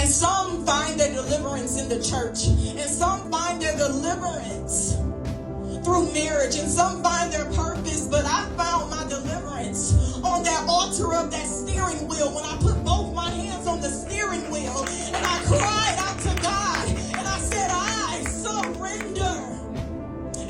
And some find their deliverance in the church. And some find their deliverance through marriage. And some find their purpose. But I found my deliverance on that altar of that steering wheel when I put both my hands on the steering wheel and I cried out to God and I said, I surrender.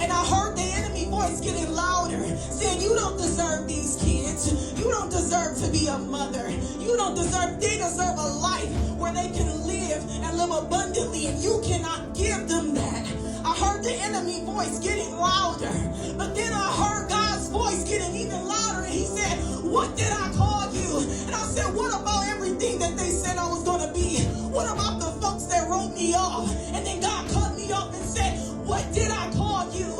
And I heard the enemy voice getting louder, saying, you don't deserve these kids. You don't deserve to be a mother. You don't deserve, they deserve a life where they can live and live abundantly, and you cannot give them that. I heard the enemy voice getting louder, but then I heard God's voice getting even louder, and he said, what did I call you? And I said, what about everything that they said I was going to be? What about the folks that wrote me off? And then God cut me off and said, what did I call you?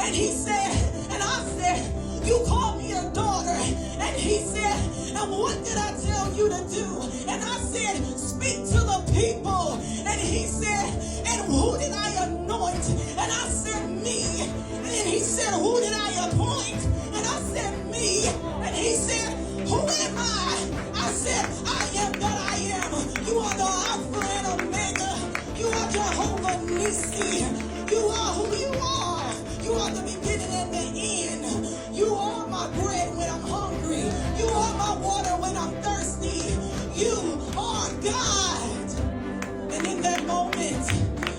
And he said, and I said, you called me a daughter. And he said, and what did I tell you to do? And I said, speak to the people. And he said, and who did I anoint? And I said, me. And then he said, who did I appoint? And I said, me. And he said, who am I? I said, I am that I am. You are the Alpha and Omega. You are Jehovah Nissi. You are who you are. You are the beginning and the end. You are my bread when I'm hungry. You are my water when I'm thirsty. You are God. And in that moment,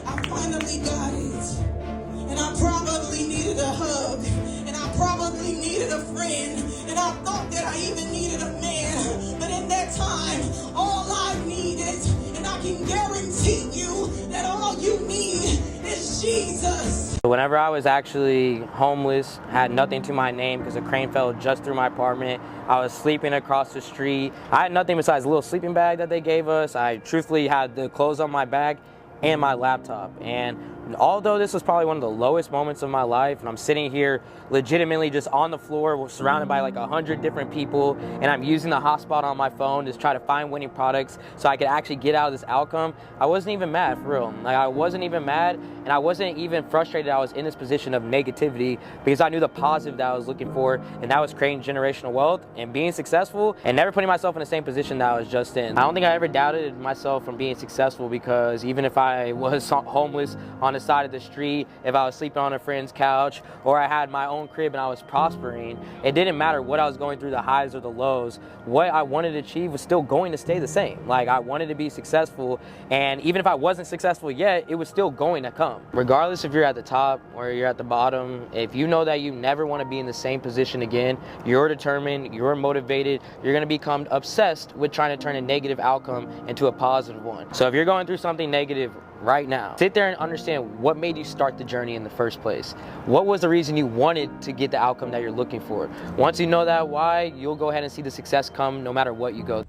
I finally got it. And I probably needed a hug. And I probably needed a friend. And I thought that I even needed a man. But in that time, all I needed, and I can guarantee you that all you need is Jesus. Whenever I was actually homeless, had nothing to my name because a crane fell just through my apartment, I was sleeping across the street. I had nothing besides a little sleeping bag that they gave us. I truthfully had the clothes on my back and my laptop. And although this was probably one of the lowest moments of my life, and I'm sitting here legitimately just on the floor surrounded by like 100 different people, and I'm using the hotspot on my phone to try to find winning products so I could actually get out of this outcome, I wasn't even mad, for real. Like, I wasn't even mad, and I wasn't even frustrated I was in this position of negativity, because I knew the positive that I was looking for, and that was creating generational wealth and being successful and never putting myself in the same position that I was just in. I don't think I ever doubted myself from being successful, because even if I was homeless on the side of the street, if I was sleeping on a friend's couch, or I had my own crib and I was prospering, it didn't matter what I was going through, the highs or the lows. What I wanted to achieve was still going to stay the same. Like, I wanted to be successful, and even if I wasn't successful yet, it was still going to come. Regardless if you're at the top or you're at the bottom, if you know that you never want to be in the same position again, you're determined, you're motivated, you're going to become obsessed with trying to turn a negative outcome into a positive one. So if you're going through something negative right now, sit there and understand what made you start the journey in the first place. What was the reason you wanted to get the outcome that you're looking for? Once you know that why, you'll go ahead and see the success come no matter what you go.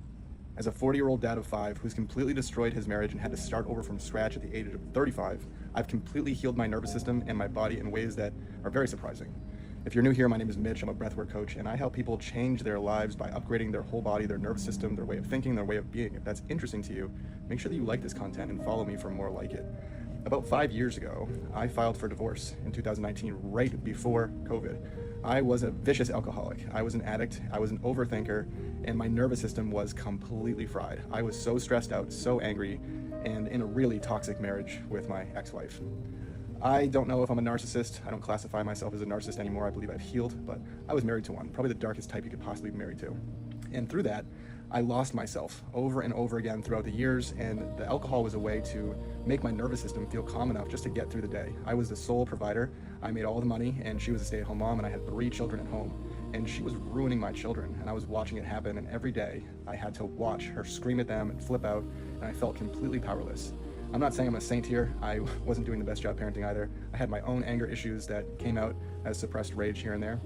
As a 40-year-old dad of 5 who's completely destroyed his marriage and had to start over from scratch at the age of 35, I've completely healed my nervous system and my body in ways that are very surprising. If you're new here, my name is Mitch. I'm a breathwork coach, and I help people change their lives by upgrading their whole body, their nervous system, their way of thinking, their way of being. If that's interesting to you, make sure that you like this content and follow me for more like it. About 5 years ago, I filed for divorce in 2019, right before COVID. I was a vicious alcoholic. I was an addict. I was an overthinker, and my nervous system was completely fried. I was so stressed out, so angry, and in a really toxic marriage with my ex-wife. I don't know if I'm a narcissist. I don't classify myself as a narcissist anymore. I believe I've healed, but I was married to one, probably the darkest type you could possibly be married to. And through that, I lost myself over and over again throughout the years, and the alcohol was a way to make my nervous system feel calm enough just to get through the day. I was the sole provider. I made all the money, and she was a stay-at-home mom, and I had 3 children at home. And she was ruining my children, and I was watching it happen, and every day I had to watch her scream at them and flip out, and I felt completely powerless. I'm not saying I'm a saint here. I wasn't doing the best job parenting either. I had my own anger issues that came out as suppressed rage here and there.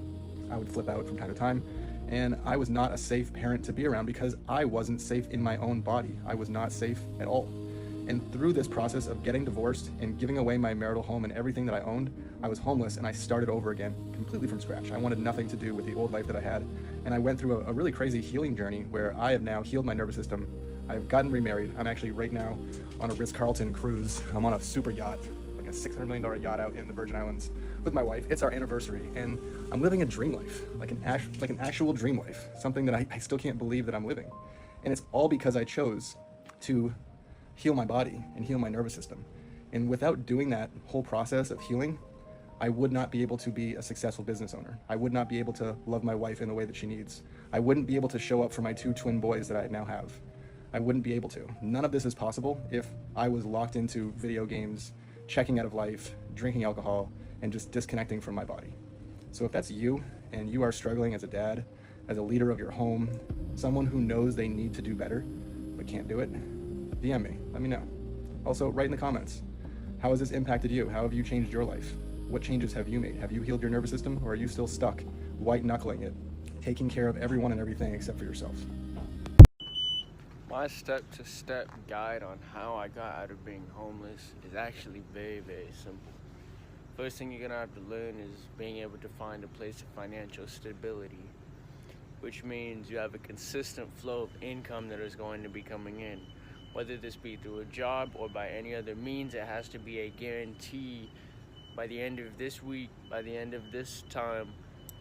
I would flip out from time to time, and I was not a safe parent to be around because I wasn't safe in my own body. I was not safe at all. And through this process of getting divorced and giving away my marital home and everything that I owned, I was homeless, and I started over again completely from scratch. I wanted nothing to do with the old life that I had, and I went through a really crazy healing journey where I have now healed my nervous system. I've gotten remarried. I'm actually right now on a Ritz-Carlton cruise. I'm on a super yacht, like a $600 million yacht out in the Virgin Islands with my wife. It's our anniversary, and I'm living a dream life, like an actual dream life, something that I still can't believe that I'm living. And it's all because I chose to heal my body and heal my nervous system. And without doing that whole process of healing, I would not be able to be a successful business owner. I would not be able to love my wife in the way that she needs. I wouldn't be able to show up for my 2 twin boys that I now have. I wouldn't be able to. None of this is possible if I was locked into video games, checking out of life, drinking alcohol, and just disconnecting from my body. So if that's you, and you are struggling as a dad, as a leader of your home, someone who knows they need to do better, but can't do it, DM me, let me know. Also, write in the comments, how has this impacted you? How have you changed your life? What changes have you made? Have you healed your nervous system, or are you still stuck, white-knuckling it, taking care of everyone and everything except for yourself? My step-to-step guide on how I got out of being homeless is actually very, very simple. First thing you're gonna have to learn is being able to find a place of financial stability, which means you have a consistent flow of income that is going to be coming in. Whether this be through a job or by any other means, it has to be a guarantee. By the end of this week, by the end of this time,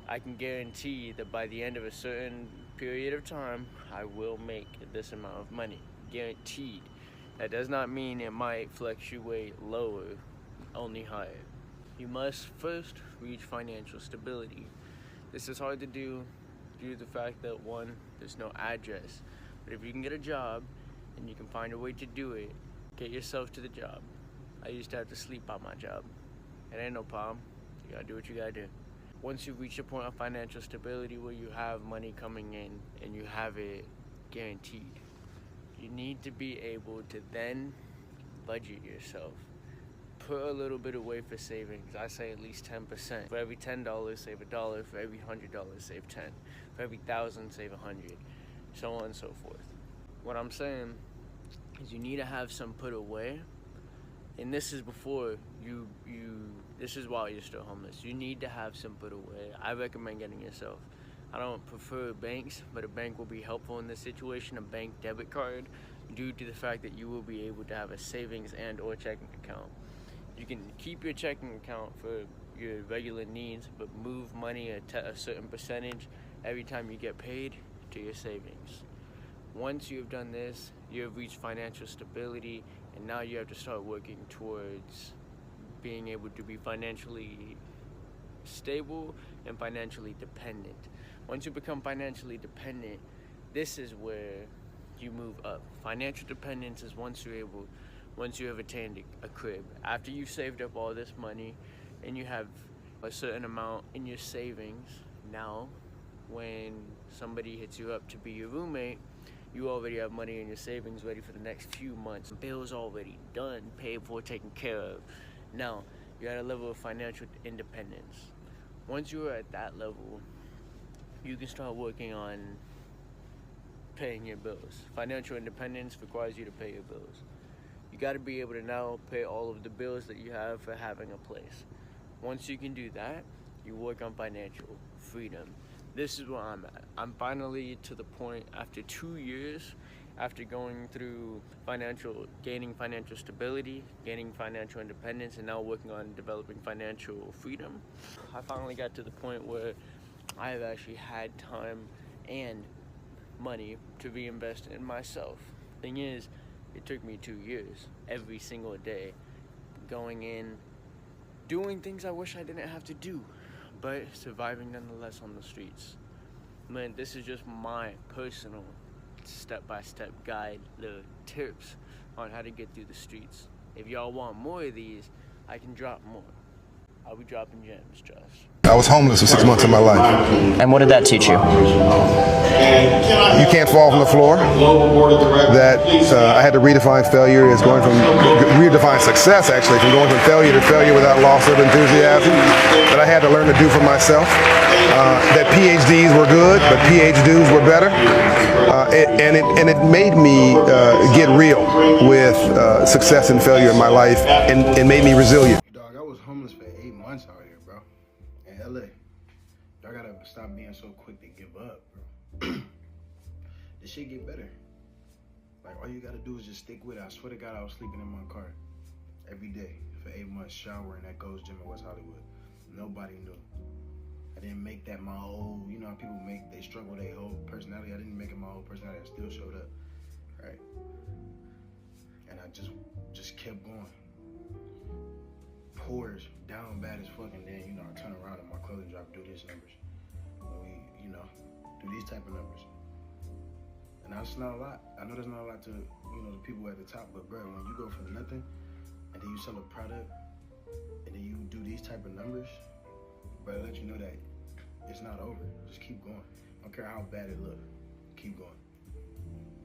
I can guarantee that by the end of a certain period of time, I will make this amount of money. Guaranteed. That does not mean it might fluctuate lower, only higher. You must first reach financial stability. This is hard to do due to the fact that, one, there's no address. But if you can get a job and you can find a way to do it, get yourself to the job. I used to have to sleep on my job. It ain't no problem. You gotta do what you gotta do. Once you reach a point of financial stability where you have money coming in and you have it guaranteed, you need to be able to then budget yourself. Put a little bit away for savings. I say at least 10%. For every $10, save $1. For every $100, save 10. For every 1,000, save 100. So on and so forth. What I'm saying is you need to have some put away. And this is before this is while you're still homeless. You need to have some put away. I recommend getting yourself. I don't prefer banks, but a bank will be helpful in this situation, a bank debit card, due to the fact that you will be able to have a savings and or checking account. You can keep your checking account for your regular needs, but move money a certain percentage every time you get paid to your savings. Once you have done this, you have reached financial stability, and now you have to start working towards being able to be financially stable and financially dependent. Once you become financially dependent, this is where you move up. Financial dependence is once you have attained a crib. After you've saved up all this money and you have a certain amount in your savings, now when somebody hits you up to be your roommate, you already have money in your savings ready for the next few months. Bills already done, paid for, taken care of. Now, you're at a level of financial independence. Once you're at that level, you can start working on paying your bills. Financial independence requires you to pay your bills. You got to be able to now pay all of the bills that you have for having a place. Once you can do that, you work on financial freedom. This is where I'm at. I'm finally to the point after 2 years, after going through gaining financial stability, gaining financial independence, and now working on developing financial freedom. I finally got to the point where I have actually had time and money to reinvest in myself. Thing is, it took me 2 years, every single day, going in, doing things I wish I didn't have to do, but surviving nonetheless on the streets. Man, this is just my personal step-by-step guide, the tips on how to get through the streets. If y'all want more of these, I can drop more. I'll be dropping gems, Josh. I was homeless for 6 months of my life. And what did that teach you? You can't fall from the floor. That I had to redefine failure as redefine success actually, from going from failure to failure without loss of enthusiasm. That I had to learn to do for myself. That PhDs were good, but PhDs were better. And it made me get real with success and failure in my life, and made me resilient. Dog, I was homeless for 8 months out here, bro. In LA. I gotta stop being so quick to give up, bro. This shit get better. Like, all you gotta do is just stick with it. I swear to God, I was sleeping in my car every day for 8 months, showering at Gold's Gym in West Hollywood. Nobody knew. I didn't make that my whole, you know how people they struggle with their whole personality. I didn't make it my whole personality. I still showed up, right? And I just kept going. Pours down bad as fuck, and then, you know, I turn around and my clothing drop, do these numbers. And we, you know, do these type of numbers. And that's not a lot. I know there's not a lot to, you know, the people at the top, but bro, when you go from nothing and then you sell a product and then you do these type of numbers, bro, let you know that it's not over. Just keep going. I don't care how bad it looks. Keep going.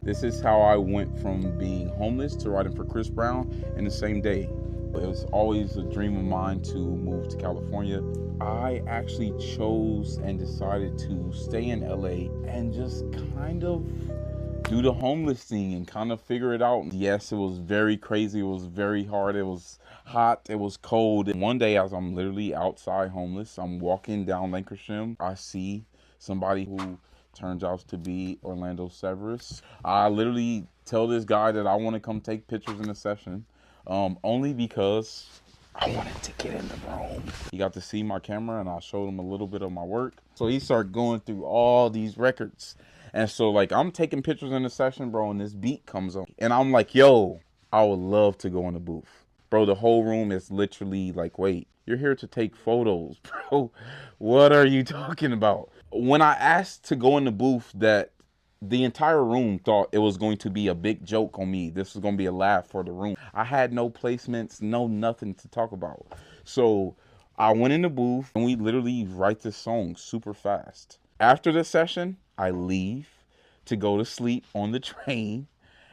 This is how I went from being homeless to writing for Chris Brown in the same day. It was always a dream of mine to move to California. I actually chose and decided to stay in LA and just kind of do the homeless thing and kind of figure it out. Yes, it was very crazy. It was very hard. It was hot. It was cold. And one day, as I'm literally outside homeless, I'm walking down Lancashire. I see somebody who turns out to be Orlando Severus. I literally tell this guy that I want to come take pictures in a session, only because I wanted to get in the room. He got to see my camera and I showed him a little bit of my work. So he started going through all these records. And so like I'm taking pictures in the session, bro, and this beat comes on. And I'm like, yo, I would love to go in the booth. Bro, the whole room is literally like, wait, you're here to take photos, bro. What are you talking about? When I asked to go in the booth, that the entire room thought it was going to be a big joke on me. This was going to be a laugh for the room. I had no placements, no nothing to talk about. So I went in the booth and we literally write this song super fast. After the session, I leave to go to sleep on the train.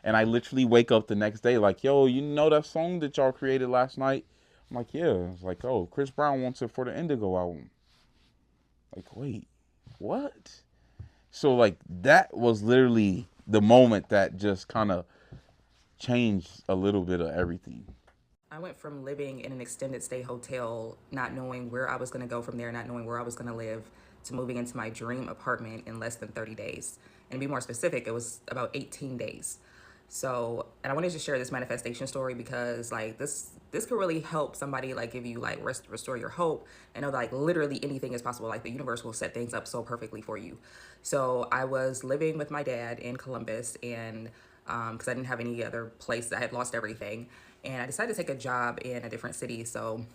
And I literally wake up the next day like, yo, you know that song that y'all created last night? I'm like, yeah. It's like, oh, Chris Brown wants it for the Indigo album. Like, wait, what? So like that was literally the moment that just kind of changed a little bit of everything. I went from living in an extended stay hotel, not knowing where I was going to go from there, not knowing where I was going to live, to moving into my dream apartment in less than 30 days. And to be more specific, it was about 18 days. So, and I wanted to share this manifestation story because like this could really help somebody, like give you like restore your hope and know that like literally anything is possible. Like the universe will set things up so perfectly for you. So I was living with my dad in Columbus, and because I didn't have any other place, I had lost everything, and I decided to take a job in a different city. So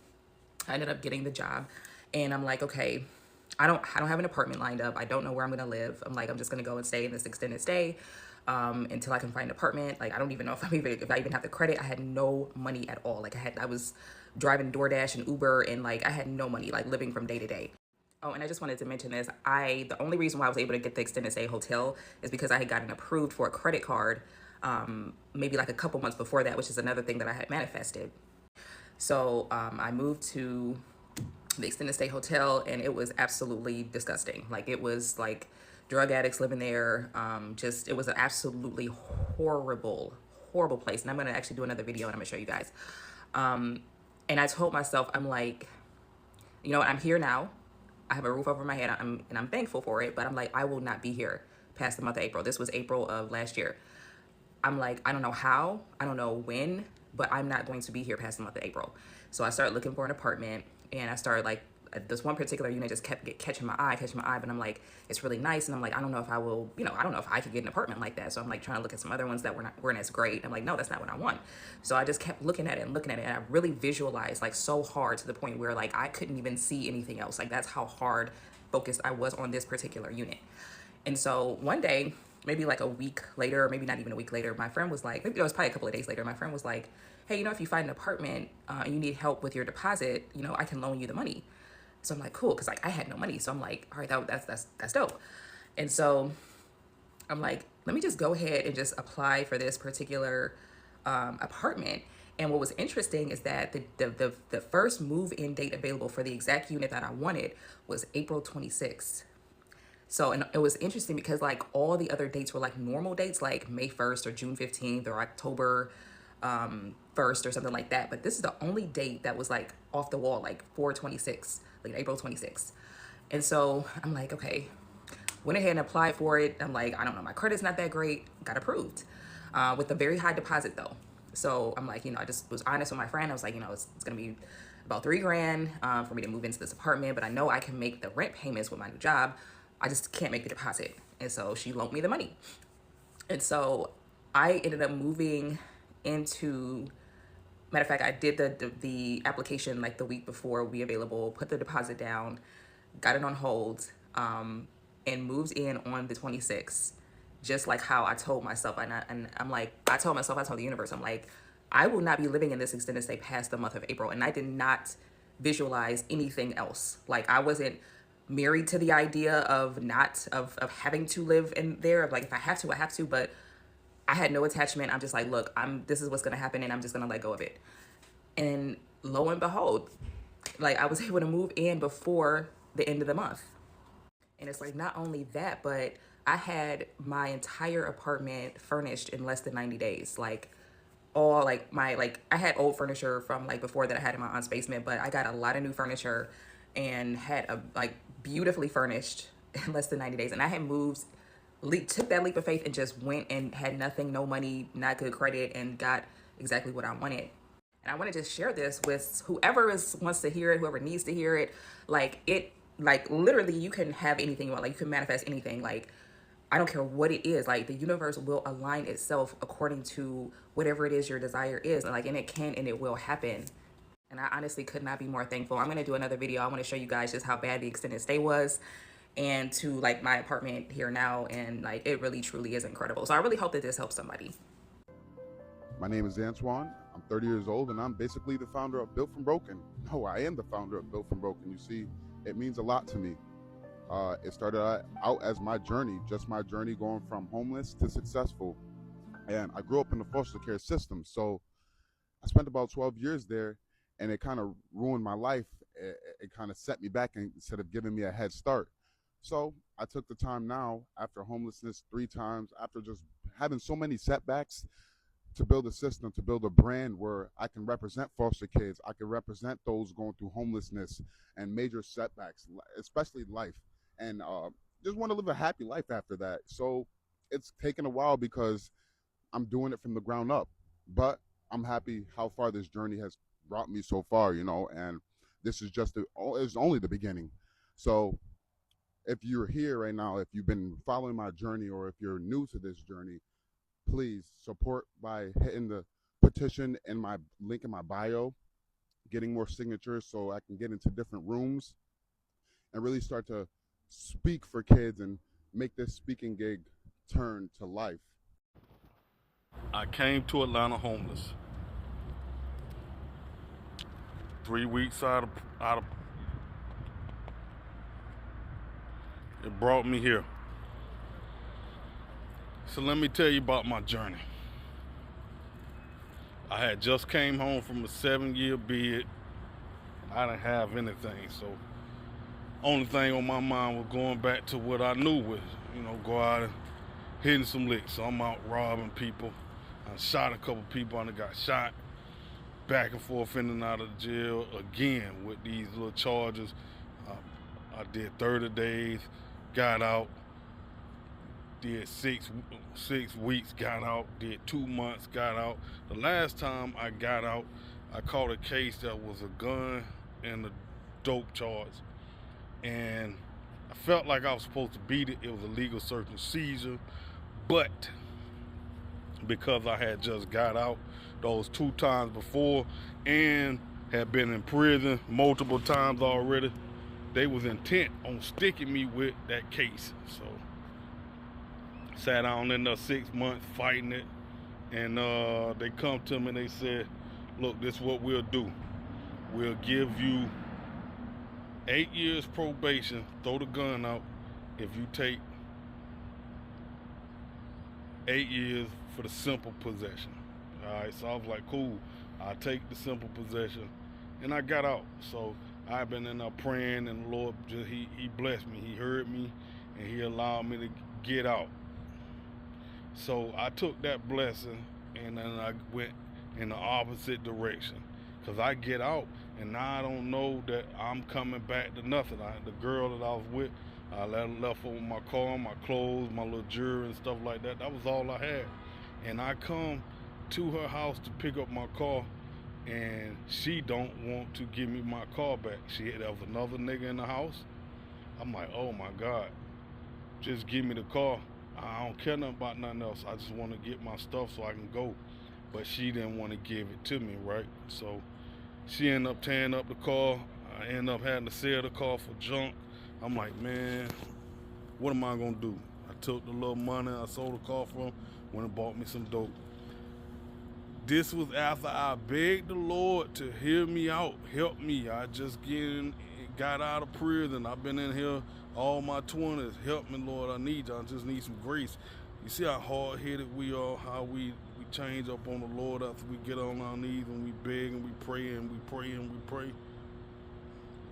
I ended up getting the job, and I'm like, okay, I don't have an apartment lined up. I don't know where I'm gonna live. I'm like, I'm just gonna go and stay in this extended stay until I can find an apartment. Like I don't even know if I even have the credit. I had no money at all. Like I was driving DoorDash and Uber, and like I had no money, like living from day to day. Oh, and I just wanted to mention this. The only reason why I was able to get the extended stay hotel is because I had gotten approved for a credit card maybe like a couple months before that, which is another thing that I had manifested. So I moved to the extended stay hotel, and it was absolutely disgusting. Like it was like drug addicts living there. It was an absolutely horrible place. And I'm gonna actually do another video and I'm gonna show you guys. And I told myself, I'm like, you know what, I'm here now. I have a roof over my head, and I'm thankful for it, but I'm like, I will not be here past the month of April. This was April of last year. I'm like, I don't know how, I don't know when, but I'm not going to be here past the month of April. So I started looking for an apartment, and I started like, this one particular unit just kept catching my eye, but I'm like, it's really nice. And I'm like, I don't know if I will, I don't know if I could get an apartment like that. So I'm like trying to look at some other ones that weren't as great. I'm like, no, that's not what I want. So I just kept looking at it. And I really visualized like so hard to the point where like I couldn't even see anything else. Like that's how hard focused I was on this particular unit. And so one day, maybe like a week later, or maybe not even a week later, my friend was like, it was probably a couple of days later, my friend was like, hey, if you find an apartment and you need help with your deposit, I can loan you the money. So I'm like, cool, because like I had no money. So I'm like, all right, that's dope. And so I'm like, let me just go ahead and just apply for this particular apartment. And what was interesting is that the first move-in date available for the exact unit that I wanted was April 26th. So, and it was interesting because like all the other dates were like normal dates, like May 1st or June 15th or October 1st or something like that. But this is the only date that was like off the wall, like 4/26, like April 26th. And so I'm like, okay, went ahead and applied for it. I'm like, I don't know, my credit's not that great. Got approved with a very high deposit though. So I'm like, I just was honest with my friend. I was like, it's going to be about $3,000 for me to move into this apartment, but I know I can make the rent payments with my new job. I just can't make the deposit. And so she loaned me the money. And so I ended up moving into, matter of fact, I did the application like the week before we available, put the deposit down, got it on hold, and moved in on the 26th, just like how I told myself. And I'm like, I told the universe, I'm like, I will not be living in this extended stay past the month of April. And I did not visualize anything else. Like, I wasn't married to the idea of not of having to live in there. Like, if I have to, I have to, but I had no attachment. I'm just like, look, this is what's gonna happen, and I'm just gonna let go of it. And lo and behold, like, I was able to move in before the end of the month. And it's like, not only that, but I had my entire apartment furnished in less than 90 days. Like, all like I had old furniture from like before that I had in my aunt's basement, but I got a lot of new furniture and had a like beautifully furnished in less than 90 days. And I had took that leap of faith and just went and had nothing, no money, not good credit, and got exactly what I wanted. And I want to just share this with whoever wants to hear it, whoever needs to hear it. Like literally, you can have anything you want. Like, you can manifest anything. Like, I don't care what it is. Like, the universe will align itself according to whatever it is your desire is. And it can and it will happen. And I honestly could not be more thankful. I'm going to do another video. I want to show you guys just how bad the extended stay was, and to like my apartment here now. And like, it really truly is incredible. So I really hope that this helps somebody. My name is Antoine. I'm 30 years old, and I'm basically the founder of Built From Broken. No, I am the founder of Built From Broken. You see, it means a lot to me. It started out as my journey, just my journey going from homeless to successful. And I grew up in the foster care system, so I spent about 12 years there, and it kind of ruined my life. It kind of set me back instead of giving me a head start. So I took the time now, after homelessness 3 times, after just having so many setbacks, to build a system, to build a brand where I can represent foster kids. I can represent those going through homelessness and major setbacks, especially life, and just want to live a happy life after that. So it's taken a while because I'm doing it from the ground up, but I'm happy how far this journey has brought me so far, and this is it's only the beginning. So if you're here right now, if you've been following my journey, or if you're new to this journey, please support by hitting the petition in my link in my bio, getting more signatures so I can get into different rooms and really start to speak for kids and make this speaking gig turn to life. I came to Atlanta homeless. 3 weeks out of it brought me here. So let me tell you about my journey. I had just came home from a 7-year bid. I didn't have anything, so only thing on my mind was going back to what I knew was, go out and hitting some licks. So I'm out robbing people. I shot a couple people and I got shot. Back and forth in and out of the jail again with these little charges. I did 30 days, got out. Did 6 weeks, got out. Did 2 months, got out. The last time I got out, I caught a case that was a gun and a dope charge. And I felt like I was supposed to beat it. It was a legal search and seizure. But because I had just got out those 2 times before and had been in prison multiple times already, they was intent on sticking me with that case. So sat down in there 6 months fighting it, and they come to me and they said, look, this is what we'll do. We'll give you 8 years probation, throw the gun out, if you take 8 years for the simple possession. All right, so I was like, cool, I'll take the simple possession, and I got out. So I've been in there praying, and the Lord, he blessed me. He heard me, and he allowed me to get out. So I took that blessing and then I went in the opposite direction, because I get out and now I don't know that I'm coming back to nothing. The girl that I was with, I left over my car, my clothes, my little jewelry and stuff like that. That was all I had. And I come to her house to pick up my car, and she don't want to give me my car back. There was another nigga in the house. I'm like, oh my God, just give me the car. I don't care nothing about nothing else. I just want to get my stuff so I can go. but she didn't want to give it to me, right? So she ended up tearing up the car. I ended up having to sell the car for junk. I'm like, man, what am I gonna do? I took the little money I sold the car from, went and bought me some dope. This was after I begged the Lord to hear me out, help me. I just got out of prison. I've been in here all my 20s. Help me, Lord, I need you. I just need some grace. You see how hard-headed we are, how we change up on the Lord after we get on our knees and we beg and we pray and we pray and we pray.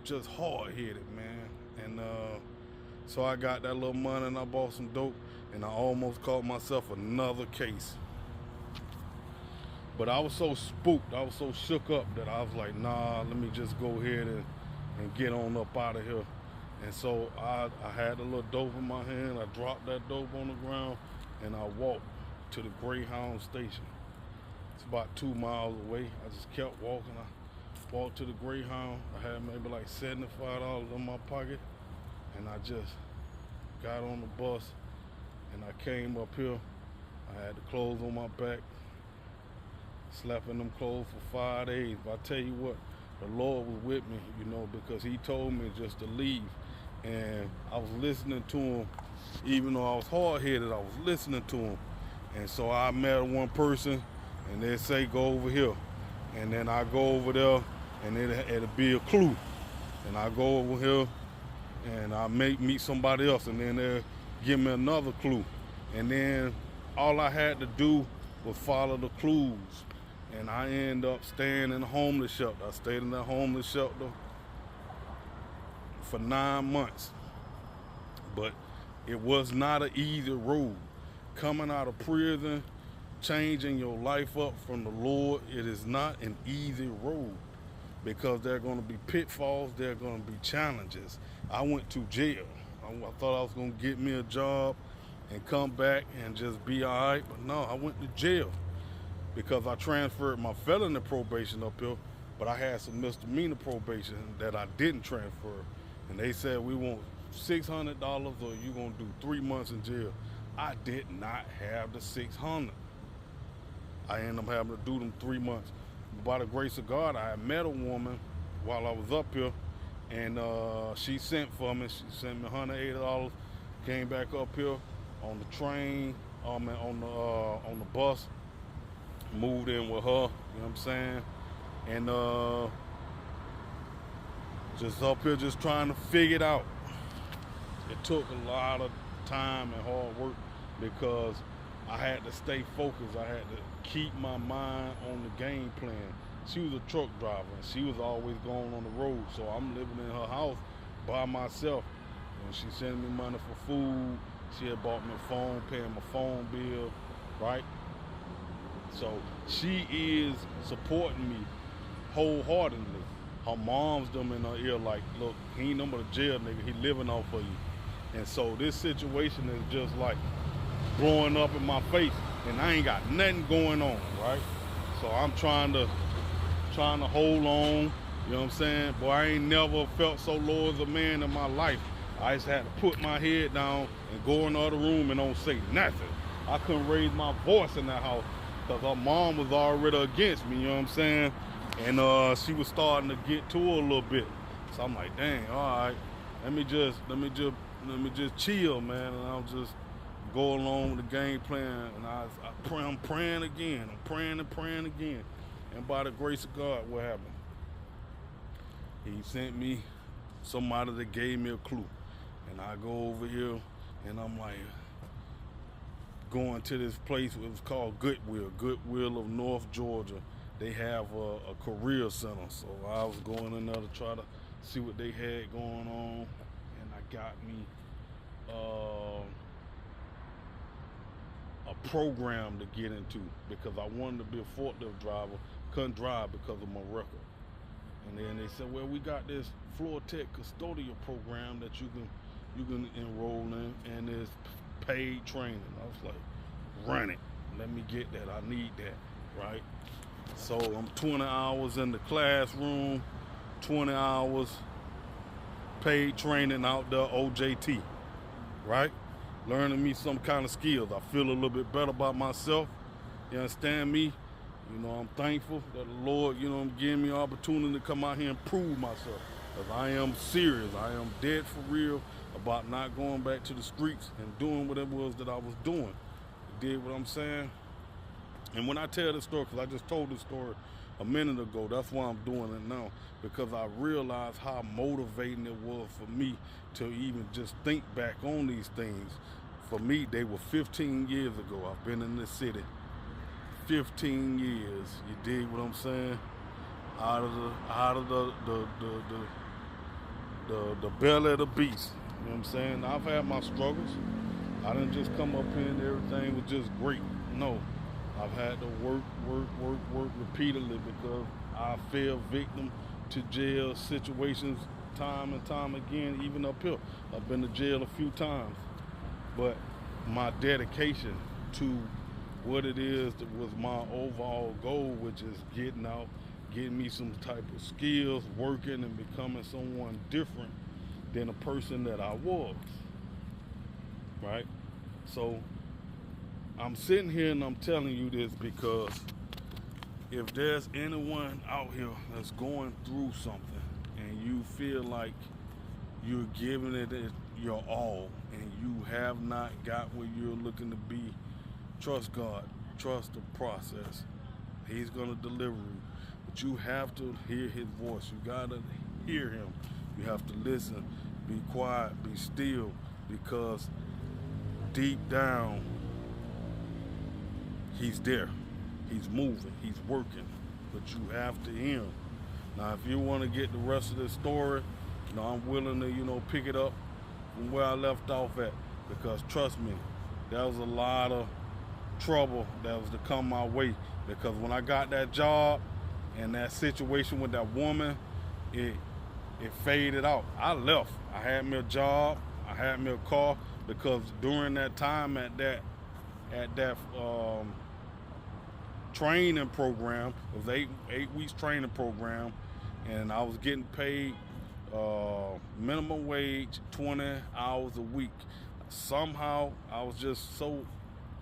Just hard-headed, man. And so I got that little money and I bought some dope, and I almost caught myself another case. But I was so spooked, I was so shook up that I was like, nah, let me just go ahead and get on up out of here. And so I had a little dope in my hand. I dropped that dope on the ground and I walked to the Greyhound station. It's about 2 miles away. I just kept walking. I walked to the Greyhound. I had maybe like $75 in my pocket, and I just got on the bus and I came up here. I had the clothes on my back. Slept in them clothes for 5 days. But I tell you what, the Lord was with me, you know, because he told me just to leave. And I was listening to him. Even though I was hard-headed, I was listening to him. And so I met one person, and they say, go over here. And then I go over there, and it'll be a clue. And I go over here, and I meet somebody else, and then they'll give me another clue. And then all I had to do was follow the clues. And I end up staying in a homeless shelter. I stayed in that homeless shelter for 9 months. But it was not an easy road. Coming out of prison, changing your life up from the Lord, it is not an easy road, because there are going to be pitfalls, there are going to be challenges. I went to jail. I thought I was going to get me a job and come back and just be all right, but no, I went to jail because I transferred my felony probation up here, but I had some misdemeanor probation that I didn't transfer. And they said, we want $600 or you're going to do 3 months in jail. I did not have the $600. I ended up having to do them 3 months. By the grace of God, I had met a woman while I was up here, and she sent for me. She sent me $180, came back up here on the train, on the bus, moved in with her, you know what I'm saying? And just up here just trying to figure it out. It took a lot of time and hard work because I had to stay focused. I had to keep my mind on the game plan. She was a truck driver and she was always going on the road, so I'm living in her house by myself. And she sent me money for food. She had bought me a phone, paying my phone bill, right? So she is supporting me wholeheartedly. Her mom's them in her ear like, look, he ain't no but a jail nigga, he living off of you. And so this situation is just like blowing up in my face, and I ain't got nothing going on, right? So I'm trying to hold on, you know what I'm saying? Boy, I ain't never felt so low as a man in my life. I just had to put my head down and go in the other room and don't say nothing. I couldn't raise my voice in that house because her mom was already against me, you know what I'm saying? And she was starting to get to her a little bit. So I'm like, dang, all right, let me just chill, man, and I'll just go along with the game plan. And I'm praying again. I'm praying and praying again. And by the grace of God, what happened? He sent me somebody that gave me a clue. And I go over here, and I'm like, going to this place, it was called Goodwill of North Georgia. They have a career center. So I was going in there to try to see what they had going on. And I got me a program to get into because I wanted to be a forklift driver. Couldn't drive because of my record. And then they said, well, we got this floor tech custodial program that you can enroll in, and it's paid training. I was like, run it. Let me get that. I need that, right? So I'm 20 hours in the classroom, 20 hours paid training out there, OJT, right? Learning me some kind of skills. I feel a little bit better about myself, you understand me? You know, I'm thankful that the Lord, you know, giving me an opportunity to come out here and prove myself. Because I am serious. I am dead for real about not going back to the streets and doing what it was that I was doing. You dig what I'm saying? And when I tell this story, because I just told this story a minute ago, that's why I'm doing it now. Because I realized how motivating it was for me to even just think back on these things. For me, they were 15 years ago. I've been in this city 15 years. You dig what I'm saying? Out of the belly of the beast. You know what I'm saying? I've had my struggles. I didn't just come up here and everything was just great. No. I've had to work repeatedly because I fell victim to jail situations time and time again, even up here. I've been to jail a few times. But my dedication to what it is that was my overall goal, which is getting out, getting me some type of skills, working and becoming someone different than a person that I was, right? So I'm sitting here and I'm telling you this because if there's anyone out here that's going through something and you feel like you're giving it your all and you have not got where you're looking to be, trust God, trust the process. He's gonna deliver you. But you have to hear his voice. You gotta hear him. You have to listen, be quiet, be still, because deep down, he's there. He's moving, he's working, but you have to hear him. Now, if you wanna get the rest of this story, you know, I'm willing to, you know, pick it up from where I left off at, because trust me, there was a lot of trouble that was to come my way, because when I got that job and that situation with that woman, it faded out. I left. I had me a job, I had me a car, because during that time at that training program, it was eight weeks training program, and I was getting paid minimum wage, 20 hours a week. Somehow I was just so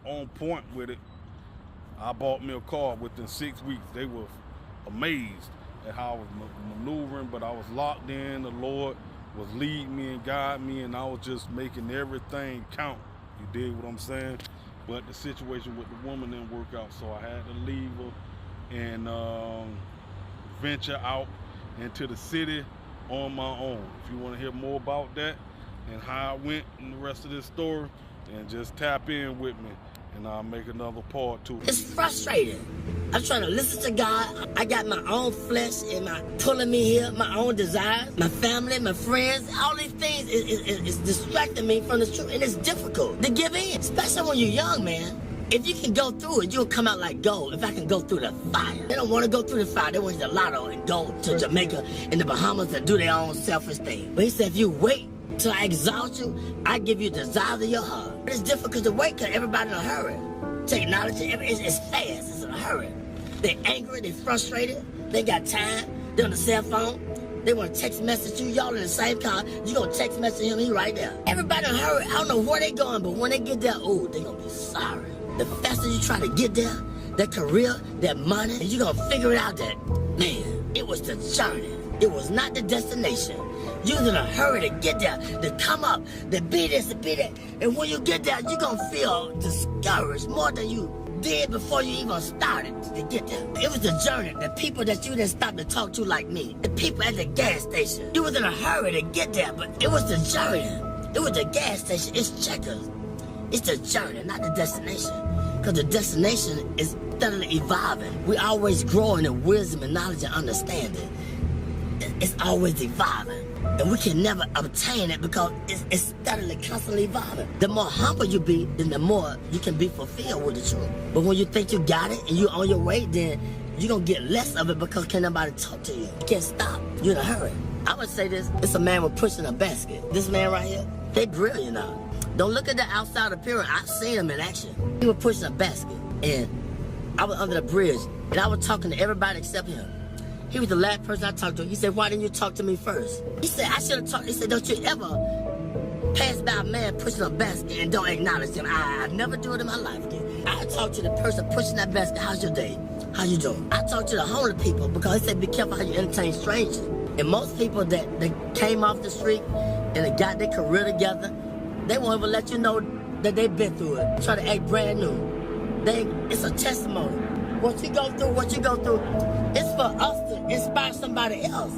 on point with it. I bought me a car within 6 weeks. They were amazed at how I was maneuvering, but I was locked in. The Lord was leading me and guiding me, and I was just making everything count. You dig what I'm saying? But the situation with the woman didn't work out, so I had to leave her and venture out into the city on my own. If you want to hear more about that and how I went in the rest of this story, and just tap in with me, and I'll make another part too. It's frustrating. I'm trying to listen to God. I got my own flesh and my pulling me here, my own desires, my family, my friends, all these things is distracting me from the truth, and it's difficult to give in, especially when you're young, man. If you can go through it, you'll come out like gold. If I can go through the fire. They don't want to go through the fire. They want the lotto and go to Jamaica and the Bahamas and do their own selfish thing. But he said, if you wait till I exalt you, I give you the desires of your heart. It's difficult to wait because everybody's in a hurry. Technology, it's fast, it's in a hurry. They're angry, they're frustrated, they got time, they're on the cell phone, they want to text message you, y'all in the same car, you gonna text message him, he right there. Everybody in a hurry, I don't know where they going, but when they get there, oh, they gonna be sorry. The faster you try to get there, that career, that money, and you gonna figure it out that, man, it was the journey. It was not the destination. You was in a hurry to get there, to come up, to be this, to be that. And when you get there, you're gonna feel discouraged more than you did before you even started to get there. It was the journey, the people that you didn't stop to talk to like me, the people at the gas station. You was in a hurry to get there, but it was the journey. It was the gas station, it's checkers. It's the journey, not the destination. Because the destination is steadily evolving. We always growing in wisdom and knowledge and understanding. It's always evolving. And we can never obtain it because it's steadily, constantly evolving. The more humble you be, then the more you can be fulfilled with the truth. But when you think you got it and you're on your way, then you're going to get less of it because can't nobody talk to you. You can't stop. You're in a hurry. I would say this, it's a man with pushing a basket. This man right here, they brilliant now. Don't look at the outside appearance. I've seen him in action. He was pushing a basket, and I was under the bridge, and I was talking to everybody except him. He was the last person I talked to. He said, why didn't you talk to me first? He said, I should have talked. He said, don't you ever pass by a man pushing a basket and don't acknowledge him. I never do it in my life, dude. I talk to the person pushing that basket. How's your day? How you doing? I talk to the homeless people because they said be careful how you entertain strangers. And most people that came off the street and they got their career together, they won't even let you know that they've been through it. Try to act brand new. It's a testimony. What you go through, it's for us to inspire somebody else.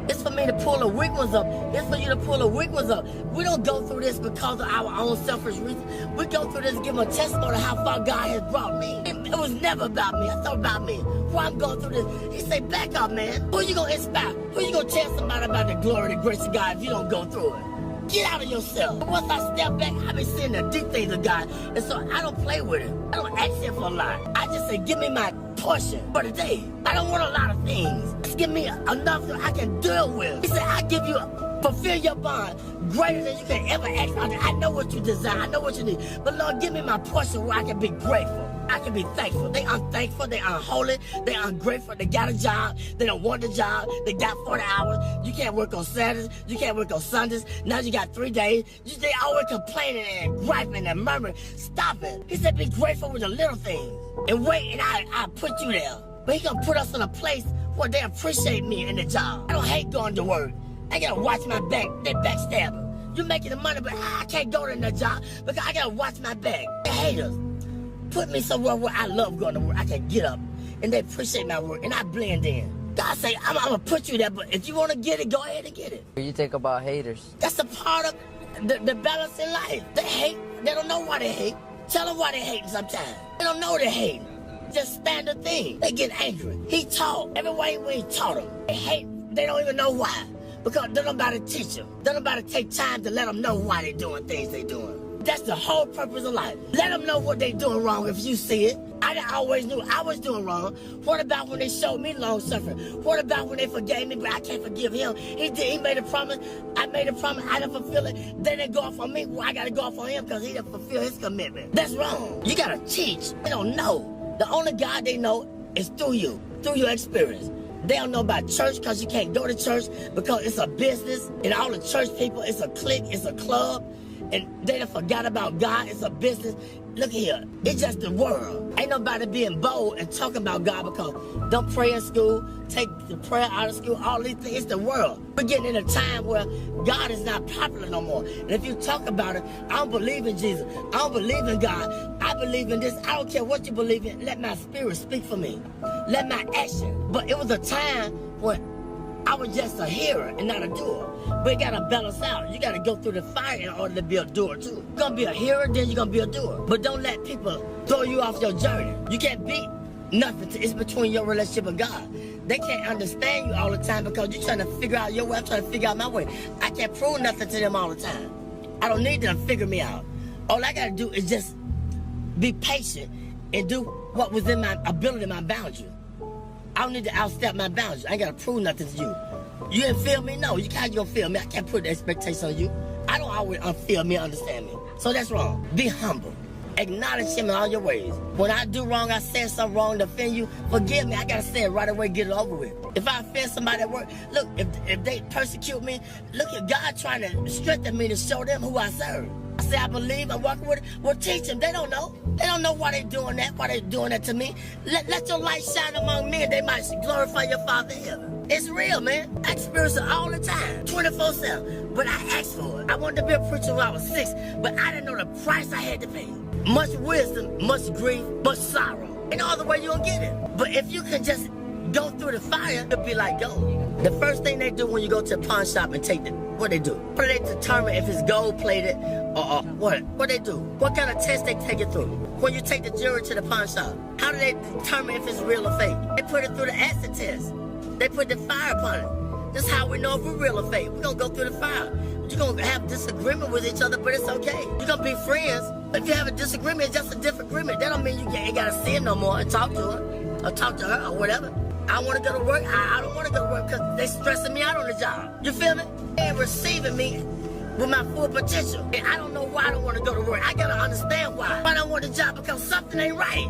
It's for me to pull the weak ones up. It's for you to pull the weak ones up. We don't go through this because of our own selfish reasons. We go through this to give them a testimony of how far God has brought me. It was never about me. I thought about me. Why I'm going through this. He said, back up, man. Who you going to inspire? Who you going to tell somebody about the glory and the grace of God if you don't go through it? Get out of yourself. Once I step back, I be seeing the deep things of God. And so I don't play with it. I don't ask him for a lot. I just say, give me my portion for the day. I don't want a lot of things. Just give me enough that I can deal with. He said, I give you, fulfill your bond greater than you can ever ask. I know what you desire. I know what you need. But Lord, give me my portion where I can be grateful. I can be thankful. They unthankful. They unholy. They ungrateful. They got a job. They don't want the job. They got 40 hours. You can't work on Saturdays. You can't work on Sundays. Now you got 3 days. They always complaining and griping and murmuring. Stop it. He said be grateful with the little things. And wait, and I put you there. But he gonna put us in a place where they appreciate me in the job. I don't hate going to work. I gotta watch my back. They backstabber. You're making the money, but I can't go to that job because I gotta watch my back. They hate us. Put me somewhere where I love going to work. I can get up and they appreciate my work and I blend in. God say, I'm gonna put you there, but if you wanna get it, go ahead and get it. What do you think about haters? That's a part of the balance in life. They hate, they don't know why they hate. Tell them why they hate sometimes. They don't know they hate. Just standard thing. They get angry. He taught, every way he taught them. They hate, they don't even know why. Because they don't nobody teach them. They don't nobody take time to let them know why they doing things they doing. That's the whole purpose of life. Let them know what they doing wrong if you see it. I always knew I was doing wrong. What about when they showed me long suffering? What about when they forgave me, but I can't forgive him? He made a promise. I made a promise. I didn't fulfill it. They didn't go off on me. Well, I got to go off on him because he didn't fulfill his commitment. That's wrong. You got to teach. They don't know. The only God they know is through you, through your experience. They don't know about church because you can't go to church because it's a business. And all the church people, it's a clique, it's a club. And they done forgot about God. It's a business. Look here. It's just the world. Ain't nobody being bold and talking about God because don't pray in school, take the prayer out of school, all these things. It's the world. We're getting in a time where God is not popular no more. And if you talk about it, I don't believe in Jesus. I don't believe in God. I believe in this. I don't care what you believe in. Let my spirit speak for me. Let my action. But it was a time when I was just a hearer and not a doer. But you gotta balance out. You gotta go through the fire in order to be a doer too. You're gonna be a hearer, then you're gonna be a doer. But don't let people throw you off your journey. You can't beat nothing. It's between your relationship with God. They can't understand you all the time because you're trying to figure out your way. I'm trying to figure out my way. I can't prove nothing to them all the time. I don't need them to figure me out. All I gotta do is just be patient and do what was in my ability, my boundary. I don't need to outstep my boundaries. I ain't gotta prove nothing to you. You didn't feel me? No, you can't gonna feel me. I can't put the expectation on you. I don't always feel me, understand me. So that's wrong. Be humble. Acknowledge him in all your ways. When I do wrong, I said something wrong to offend you, forgive me. I gotta say it right away, get it over with. If I offend somebody at work, look, if they persecute me, look at God trying to strengthen me to show them who I serve. I say I believe, I'm walking with it. Well, teach them. They don't know. They don't know why they doing that, why they doing that to me. Let your light shine among men. They might glorify your Father in heaven. It's real, man. I experience it all the time, 24/7. But I asked for it. I wanted to be a preacher when I was 6, but I didn't know the price I had to pay. Much wisdom, much grief, much sorrow. And all the way you don't get it. But if you can just go through the fire, it'll be like gold. The first thing they do when you go to a pawn shop and take what they do? What do they determine if it's gold plated or what? What they do? What kind of test they take it through? When you take the jewelry to the pawn shop, how do they determine if it's real or fake? They put it through the acid test. They put the fire upon it. This is how we know if we're real or fake. We're gonna go through the fire. You're gonna have disagreement with each other, but it's okay. You're gonna be friends. If you have a disagreement, it's just a different agreement. That don't mean you ain't gotta see him no more and talk to her or talk to her or whatever. I want to go to work. I don't want to go to work because they stressing me out on the job. You feel me? They ain't receiving me with my full potential. And I don't know why I don't want to go to work. I got to understand why. I don't want the job because something ain't right.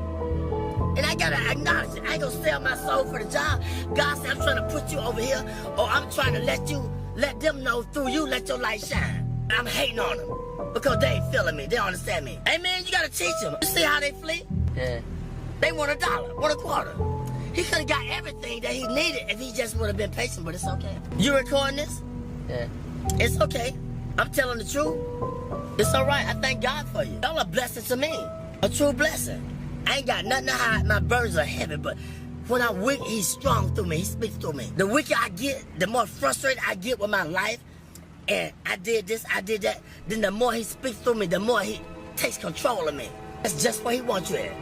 And I got to acknowledge it. I ain't going to sell my soul for the job. God said, I'm trying to put you over here, or I'm trying to let them know through you, let your light shine. I'm hating on them because they ain't feeling me. They don't understand me. Hey, man, you got to teach them. You see how they flee? Yeah. They want $1, want a quarter. He could have got everything that he needed if he just would have been patient, but it's okay. You recording this? Yeah. It's okay. I'm telling the truth. It's all right. I thank God for you. Y'all a blessing to me. A true blessing. I ain't got nothing to hide. My burdens are heavy, but when I'm weak, he's strong through me. He speaks through me. The weaker I get, the more frustrated I get with my life, and I did this, I did that, then the more he speaks through me, the more he takes control of me. That's just where he wants you at.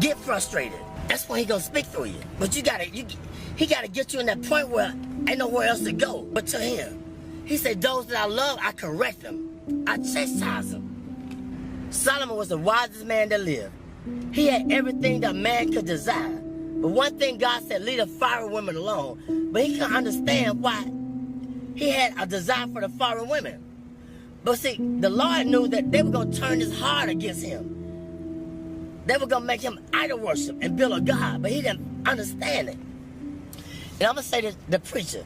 Get frustrated. That's when he gonna speak through you. But he gotta get you in that point where ain't nowhere else to go but to him. He said, those that I love, I correct them. I chastise them. Solomon was the wisest man that lived. He had everything that man could desire. But one thing God said, leave the foreign women alone. But he couldn't understand why he had a desire for the foreign women. But see, the Lord knew that they were gonna turn his heart against him. They were gonna make him idol worship and build a God, but he didn't understand it. And I'm gonna say this, the preacher,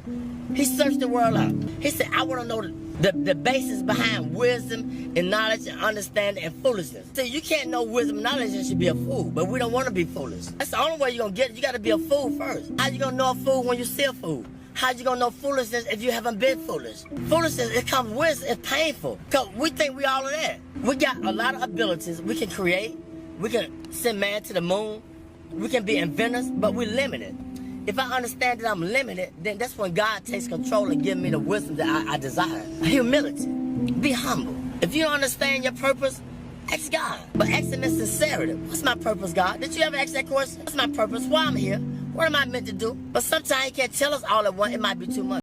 he searched the world out. He said, I wanna know the basis behind wisdom and knowledge and understanding and foolishness. See, you can't know wisdom and knowledge and should be a fool, but we don't wanna be foolish. That's the only way you're gonna get it. You gotta be a fool first. How you gonna know a fool when you see a fool? How you gonna know foolishness if you haven't been foolish? Foolishness, it comes with, it's painful. Because we think we all of that. We got a lot of abilities. We can create. We can send man to the moon. We can be inventors, but we're limited. If I understand that I'm limited, then that's when God takes control and gives me the wisdom that I desire. Humility. Be humble. If you don't understand your purpose, ask God. But ask him in sincerity. What's my purpose, God? Did you ever ask that question? What's my purpose? Why I'm here? What am I meant to do? But sometimes he can't tell us all at once. It might be too much.